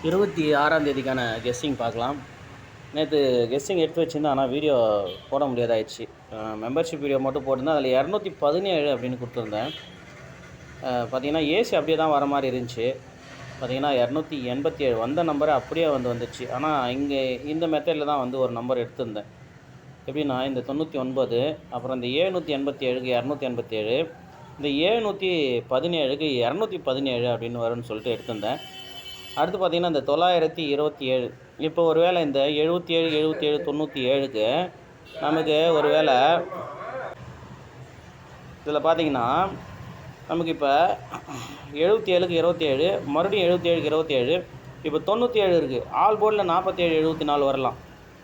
26ஆம் தேதிக்கான கெஸ்ஸிங் பார்க்கலாம். நேற்று கெஸ்ஸிங் எடுத்து வச்சுருந்தேன், ஆனால் வீடியோ போட முடியாதாயிடுச்சு. மெம்பர்ஷிப் வீடியோ மட்டும் போட்டிருந்தேன். அதில் 217 அப்படின்னு கொடுத்துருந்தேன். பார்த்திங்கன்னா ஏசி அப்படியே தான் வர மாதிரி இருந்துச்சு. பார்த்திங்கன்னா 287 வந்த நம்பரை அப்படியே வந்துச்சு. ஆனால் இங்கே இந்த மெத்தடில் தான் ஒரு நம்பர் எடுத்திருந்தேன். எப்படின்னா இந்த 99, அப்புறம் இந்த 787க்கு 287, இந்த 717க்கு 217 அப்படின்னு வரும்னு சொல்லிட்டு எடுத்திருந்தேன். அடுத்து பார்த்திங்கன்னா இந்த 927. இப்போ ஒரு வேளை இந்த 77, 77, 97க்கு நமக்கு ஒரு வேளை இதில் பார்த்திங்கன்னா நமக்கு இப்போ 77க்கு 27, மறுபடியும் 77க்கு 27, இப்போ 97 இருக்குது. ஆல் போர்டில் 47, 74 வரலாம்.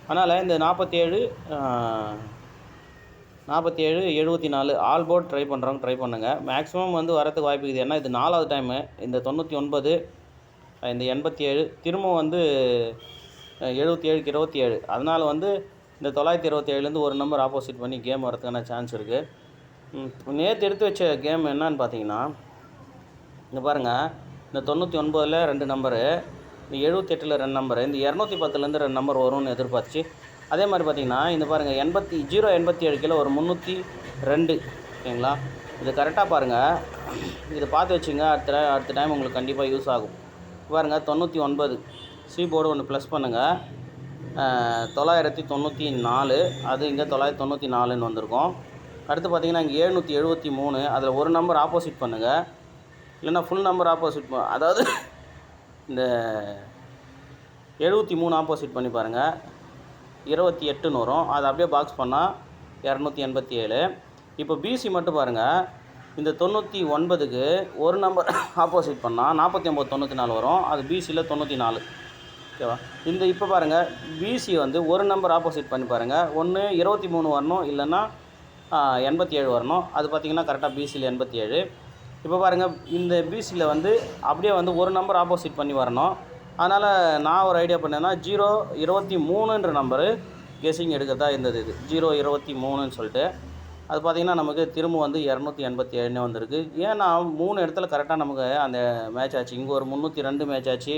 அதனால் இந்த 47, 74 ஆல் போர்ட் ட்ரை பண்ணுறவங்க ட்ரை பண்ணுங்கள். மேக்ஸிமம் வரத்துக்கு வாய்ப்பு இருக்குது. ஏன்னா இது 4வது டைமு. இந்த 99, இந்த 87, திரும்ப 77க்கு 27. அதனால் இந்த 927லேருந்து ஒரு நம்பர் ஆப்போசிட் பண்ணி கேம் வரதுக்கான சான்ஸ் இருக்குது. நேற்று எடுத்து வச்ச கேம் என்னன்னு பார்த்தீங்கன்னா, இங்கே பாருங்கள், இந்த 99ல் 2 நம்பரு, இந்த 78ல் 2 நம்பரு, இந்த 210லேருந்து 2 நம்பர் வரும்னு எதிர்பார்த்துச்சு. அதே மாதிரி பார்த்திங்கன்னா இந்த பாருங்கள் 87 கிலோ ஒரு 302. ஓகேங்களா? இது கரெக்டாக பாருங்கள், இதை பார்த்து வச்சுங்க. அடுத்த டைம் உங்களுக்கு கண்டிப்பாக யூஸ் ஆகும். பாருங்கள் 99 சி போர்டு ஒன்று ப்ளஸ் பண்ணுங்கள். 994, அது இங்கே 994ன்னு வந்திருக்கும். அடுத்து பார்த்திங்கன்னா இங்கே 773, அதில் ஒரு நம்பர் ஆப்போசிட் பண்ணுங்கள். இல்லைன்னா ஃபுல் நம்பர் ஆப்போசிட் அதாவது இந்த 73 ஆப்போசிட் பண்ணி பாருங்கள், 28ன்னு வரும். அதை அப்படியே பாக்ஸ் பண்ணால் 287. இப்போ பிசி மட்டும் பாருங்கள், இந்த 99க்கு ஒரு நம்பர் ஆப்போசிட் பண்ணால் 4994 வரும். அது பிசியில் 94. ஓகேவா? இந்த இப்போ பாருங்கள் பிசி ஒரு நம்பர் ஆப்போசிட் பண்ணி பாருங்கள். ஒன்று 23 வரணும், இல்லைன்னா 87 வரணும். அது பார்த்திங்கன்னா கரெக்டாக பிசியில் 87. இப்போ பாருங்கள் இந்த பிசியில் அப்படியே ஒரு நம்பர் ஆப்போசிட் பண்ணி வரணும். அதனால் நான் ஒரு ஐடியா பண்ணேன்னா 023ன்ற நம்பரு கெஸ்ஸிங் எடுக்கிறதா இருந்தது. இது 023ன்னு சொல்லிட்டு அது பார்த்திங்கன்னா நமக்கு திரும்ப 287 வந்திருக்கு. ஏன்னா 3 இடத்துல கரெக்டாக நமக்கு அந்த மேட்ச் ஆச்சு. இங்கே ஒரு 302 மேட்ச் ஆச்சு,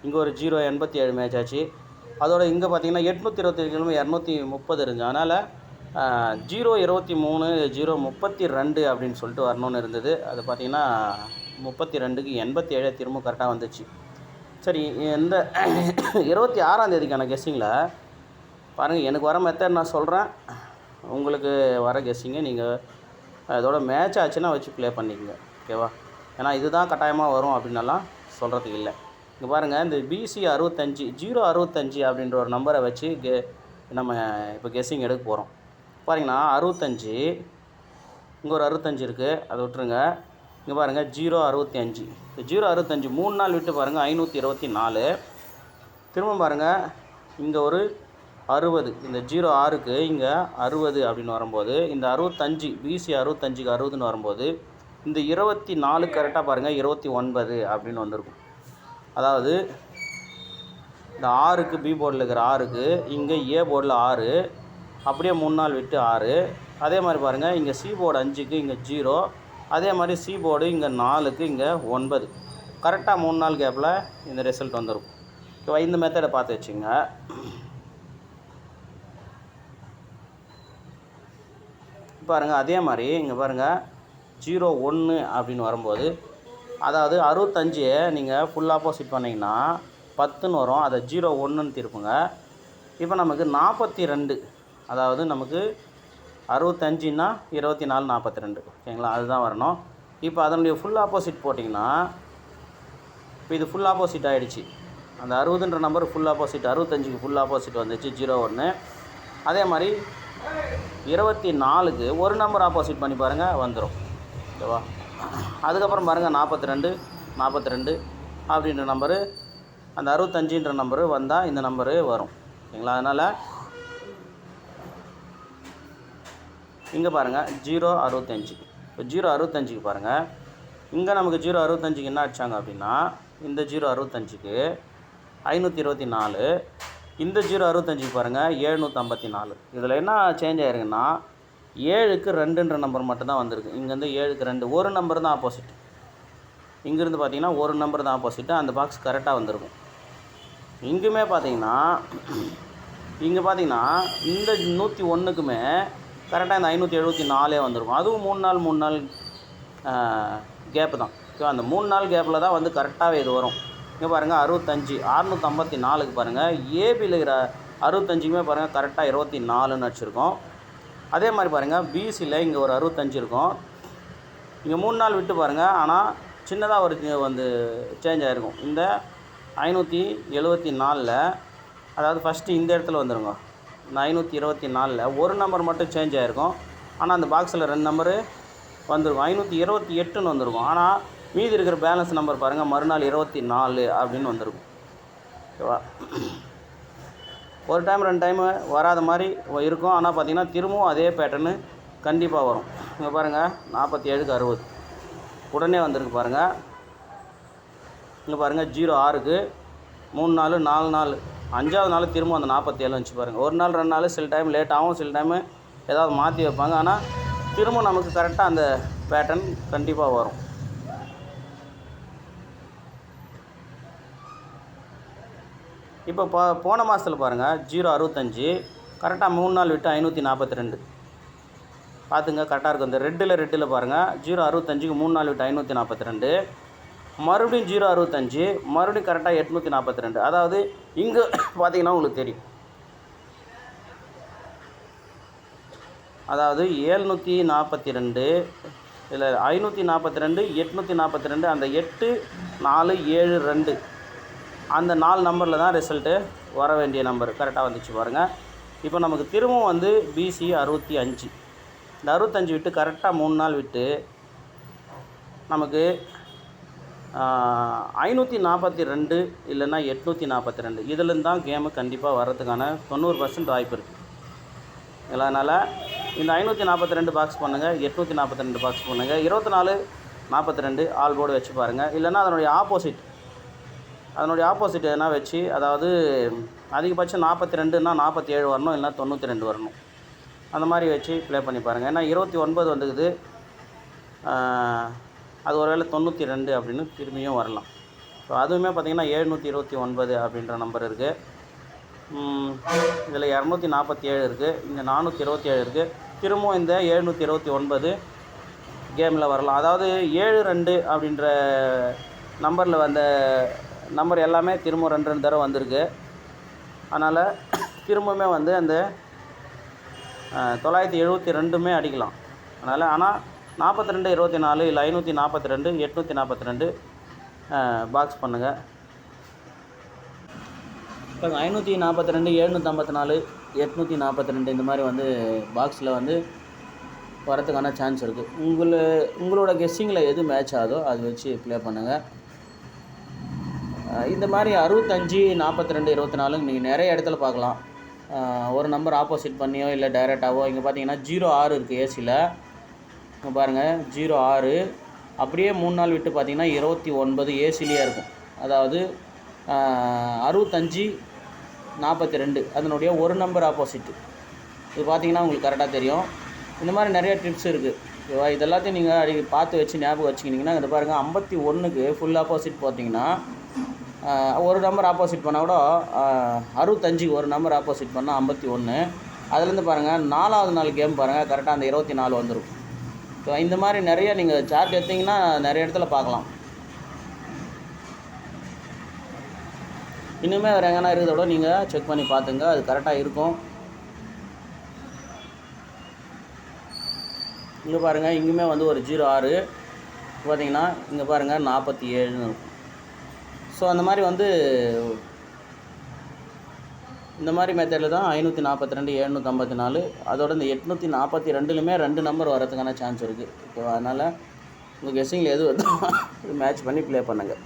இங்கே ஒரு 087 மேட்ச் ஆச்சு. அதோட இங்கே பார்த்திங்கன்னா 827 230 இருந்துச்சு. அதனால் 023, 032 அப்படின்னு சொல்லிட்டு வரணும்னு இருந்தது. அது பார்த்திங்கன்னா 32க்கு 87 திரும்ப கரெக்டாக வந்துச்சு. சரி, இந்த 26ஆம் தேதிக்கான கெஸ்ஸிங்கில் பாருங்கள், எனக்கு வர மெத்தட் நான் சொல்கிறேன். உங்களுக்கு வர கெஸ்ஸிங்கை நீங்கள் அதோட மேட்ச் ஆச்சுன்னா வச்சு ப்ளே பண்ணிக்கங்க. ஓகேவா? ஏன்னா இதுதான் கட்டாயமாக வரும் அப்படின்னலாம் சொல்கிறதுக்கு இல்லை. இங்கே பாருங்கள், இந்த பிசி 65, 065 அப்படின்ற ஒரு நம்பரை வச்சு நம்ம இப்போ கெஸ்ஸிங் எடுக்க போகிறோம். பாருங்கன்னா 65, இங்கே ஒரு 65 இருக்குது, அதை விட்டுருங்க. இங்கே பாருங்கள் 065, இந்த 065 3 நாள் விட்டு பாருங்கள் 524. திரும்ப பாருங்கள் இங்கே ஒரு 60, இந்த 06க்கு இங்கே 60 அப்படின்னு வரும்போது, இந்த 65 பிசி 65க்கு 60ன்னு வரும்போது, இந்த 24 கரெக்டாக பாருங்கள் 29 அப்படின்னு வந்திருக்கும். அதாவது இந்த 6க்கு பி போர்டில் இருக்கிற 6க்கு இங்கே ஏ போர்டில் 6, அப்படியே 3 நாள் விட்டு 6. அதே மாதிரி பாருங்கள் இங்கே சி போர்டு 5க்கு இங்கே 0, அதே மாதிரி சி போர்டு இங்கே 4க்கு இங்கே 9. கரெக்டாக 3 நாள் கேப்பில் இந்த ரிசல்ட் வந்துருக்கும். ஓகேவா? இந்த மெத்தடை பார்த்து வச்சுங்க. பாருங்கள் அதே மாதிரி இங்கே பாருங்கள் 01 அப்படின்னு வரும்போது, அதாவது 65 நீங்கள் ஃபுல் ஆப்போசிட் பண்ணிங்கன்னா 10ன்னு வரும். அதை 01ன்னு திருப்புங்க. இப்போ நமக்கு 42, அதாவது நமக்கு 65ன்னா 24, 42. ஓகேங்களா? அதுதான் வரணும். இப்போ அதனுடைய ஃபுல் ஆப்போசிட் போட்டிங்கன்னா, இப்போ இது ஃபுல் ஆப்போசிட் ஆகிடுச்சு. அந்த 60ன்ற நம்பர் ஃபுல் ஆப்போசிட், 65க்கு ஃபுல் ஆப்போசிட் வந்துச்சு 01. அதே மாதிரி 24க்கு ஒரு நம்பர் ஆப்போசிட் பண்ணி பாருங்கள், வந்துடும். ஓகேவா? அதுக்கப்புறம் பாருங்கள் 42 அப்படின்ற நம்பரு, அந்த 65ன்ற நம்பரு வந்தால் இந்த நம்பரு வரும். ஓகேங்களா? அதனால் இங்கே பாருங்கள் 065. இப்போ 065க்கு பாருங்கள், இங்கே நமக்கு 065க்கு என்ன அடித்தாங்க அப்படின்னா, இந்த 065க்கு 524, இந்த 065க்கு பாருங்கள் 754. இதில் என்ன சேஞ்ச் ஆகிருக்குன்னா, 7க்கு 2ன்ற நம்பர் மட்டும்தான் வந்திருக்கு. இங்கேருந்து 7க்கு 2 ஒரு நம்பர் தான் ஆப்போசிட். இங்கேருந்து பார்த்தீங்கன்னா ஒரு நம்பர் தான் ஆப்போசிட்டு. அந்த பாக்ஸ் கரெக்டாக வந்திருக்கும். இங்குமே பார்த்தீங்கன்னா இங்கே பார்த்தீங்கன்னா இந்த 101க்குமே கரெக்டாக இந்த 574 வந்திருக்கும். அதுவும் 3 நாள் கேப்பு தான். ஓகே, அந்த 3 நாள் கேப்பில் தான் வந்து கரெக்டாகவே இது வரும். இங்கே பாருங்கள் 65 654க்கு பாருங்கள் ஏபியில் இருக்கிற 65க்குமே பாருங்கள் கரெக்டாக 24ன்னு வச்சுருக்கோம். அதே மாதிரி பாருங்கள் பிசியில் இங்கே ஒரு 65 இருக்கும். இங்கே 3 நாள் விட்டு பாருங்கள், ஆனால் சின்னதாக ஒரு வந்து சேஞ்ச் ஆகிருக்கும். இந்த 574ல் அதாவது ஃபஸ்ட்டு இந்த இடத்துல வந்துடுங்க. இந்த 524ல் ஒரு நம்பர் மட்டும் சேஞ்ச் ஆகிருக்கும். ஆனால் அந்த பாக்ஸில் 2 நம்பரு வந்துருக்கும். 528ன்னு வந்திருக்கும். ஆனால் மீதி இருக்கிற பேலன்ஸ் நம்பர் பாருங்கள் மறுநாள் 24 அப்படின்னு வந்திருக்கும். ஓகேவா? ஒரு டைம் 2 டைம் வராத மாதிரி இருக்கும். ஆனால் பார்த்திங்கன்னா திரும்பவும் அதே பேட்டர்னு கண்டிப்பாக வரும். இங்கே பாருங்கள் 47க்கு 60 உடனே வந்திருக்கு பாருங்கள். இங்கே பாருங்கள் 06க்கு 3 நாள் 4 நாள் 5வது நாள் திரும்ப அந்த 47 வந்துச்சு பாருங்கள். ஒரு நாள் 2 நாள் சில டைம் லேட் ஆகும், சில டைமு ஏதாவது மாற்றி வைப்பாங்க. ஆனால் திரும்ப நமக்கு கரெக்டாக அந்த பேட்டர்ன் கண்டிப்பாக வரும். இப்போ போன மாதத்தில் பாருங்கள் 065 கரெக்டாக 3 நாள் விட்டு 542 பார்த்துங்க கரெக்டாக இருக்கும். இந்த ரெட்டில் பாருங்கள் 065க்கு 3 நாள் விட்டு 542, மறுபடியும் 065 மறுபடியும் கரெக்டாக 842. அதாவது இங்கே பார்த்தீங்கன்னா உங்களுக்கு தெரியும், அதாவது 742 இல்லை 542 842 அந்த 8 4 7 2 அந்த 4 நம்பரில் தான் ரிசல்ட்டு வர வேண்டிய நம்பர் கரெக்டாக வந்துச்சு பாருங்கள். இப்போ நமக்கு திரும்பவும் வந்து பிசி 65 இந்த 65 விட்டு கரெக்டாக 3 நாள் விட்டு நமக்கு 542 இல்லைன்னா 842 இதுலேருந்து தான் கேமு கண்டிப்பாக வர்றதுக்கான 90% வாய்ப்பு இருக்குது. அதனால் இந்த 542 பாக்ஸ் பண்ணுங்கள், 842 பாக்ஸ் பண்ணுங்கள், 24 42 ஆல் போர்டு வச்சு பாருங்கள். இல்லைன்னா அதனுடைய ஆப்போசிட் எதனா வச்சு, அதாவது அதிகபட்சம் 42ன்னா 47 வரணும், இல்லைனா 92 வரணும். அந்த மாதிரி வச்சு ப்ளே பண்ணி பாருங்கள். ஏன்னா 29 வந்துக்குது, அது ஒருவேளை 92 அப்படின்னு திரும்பியும் வரலாம். ஸோ அதுவுமே பார்த்திங்கன்னா 729 அப்படின்ற நம்பர் இருக்குது. இதில் 247 இருக்குது, இங்கே 427 இருக்குது. திரும்பவும் இந்த 729 கேமில் வரலாம். அதாவது 72 அப்படின்ற நம்பரில் வந்த நம்பர் எல்லாமே திரும்ப 2 தடவை வந்திருக்கு. அதனால் திரும்பவுமே வந்து அந்த 972மே அடிக்கலாம். ஆனால் 42 24 இல்லை 542 842 பாக்ஸ் பண்ணுங்கள். இப்போ 542 754 842 இந்த மாதிரி வந்து பாக்ஸில் வந்து வரத்துக்கான சான்ஸ் இருக்குது. உங்களோட கெஸ்ஸிங்கில் எது மேட்ச் ஆகுதோ அது வச்சு ப்ளே பண்ணுங்கள். இந்த மாதிரி 65 42 24 நீங்கள் நிறைய இடத்துல பார்க்கலாம். ஒரு நம்பர் ஆப்போசிட் பண்ணியோ இல்லை டைரெக்டாகவோ. இங்கே பார்த்தீங்கன்னா 06 இருக்குது ஏசியில். இங்கே பாருங்கள் 06 அப்படியே 3 நாள் விட்டு பார்த்தீங்கன்னா 29 ஏசிலேயே இருக்கும். அதாவது 65 42 அதனுடைய ஒரு நம்பர் ஆப்போசிட்டு. இது பார்த்தீங்கன்னா உங்களுக்கு கரெக்டாக தெரியும். இந்த மாதிரி நிறைய டிப்ஸ் இருக்குது. ஓகேவா? இது எல்லாத்தையும் நீங்கள் பார்த்து வச்சு ஞாபகம் வச்சுக்கிட்டிங்கன்னா, இதை பாருங்கள் 51க்கு ஃபுல் ஆப்போசிட் பார்த்தீங்கன்னா ஒரு நம்பர் ஆப்போசிட் பண்ணால் கூட 65க்கு ஒரு நம்பர் ஆப்போசிட் பண்ணால் 51. அதுலேருந்து பாருங்கள் 4வது நாள் கேம் பாருங்கள் கரெக்டாக அந்த 24 வந்துடும். ஸோ இந்த மாதிரி நிறைய நீங்கள் சார்ட் எடுத்திங்கன்னா நிறைய இடத்துல பார்க்கலாம். இன்னுமே வேறு எங்கன்னா இருக்கிறத விட நீங்கள் செக் பண்ணி பார்த்துங்க, அது கரெக்டாக இருக்கும். இங்கே பாருங்கள் இங்கேயுமே வந்து ஒரு 06 பார்த்தீங்கன்னா இங்கே பாருங்கள் 47ன்னு இருக்கும். ஸோ அந்த மாதிரி வந்து இந்த மாதிரி மெத்தடில் தான் 542 754 அதோட இந்த 842லுமே 2 நம்பர் வரதுக்கான சான்ஸ் இருக்குது. ஓகேவா? அதனால் உங்கள் கெஸ்ஸிங்கில் எது வருதோ மேட்ச் பண்ணி ப்ளே பண்ணுங்கள்.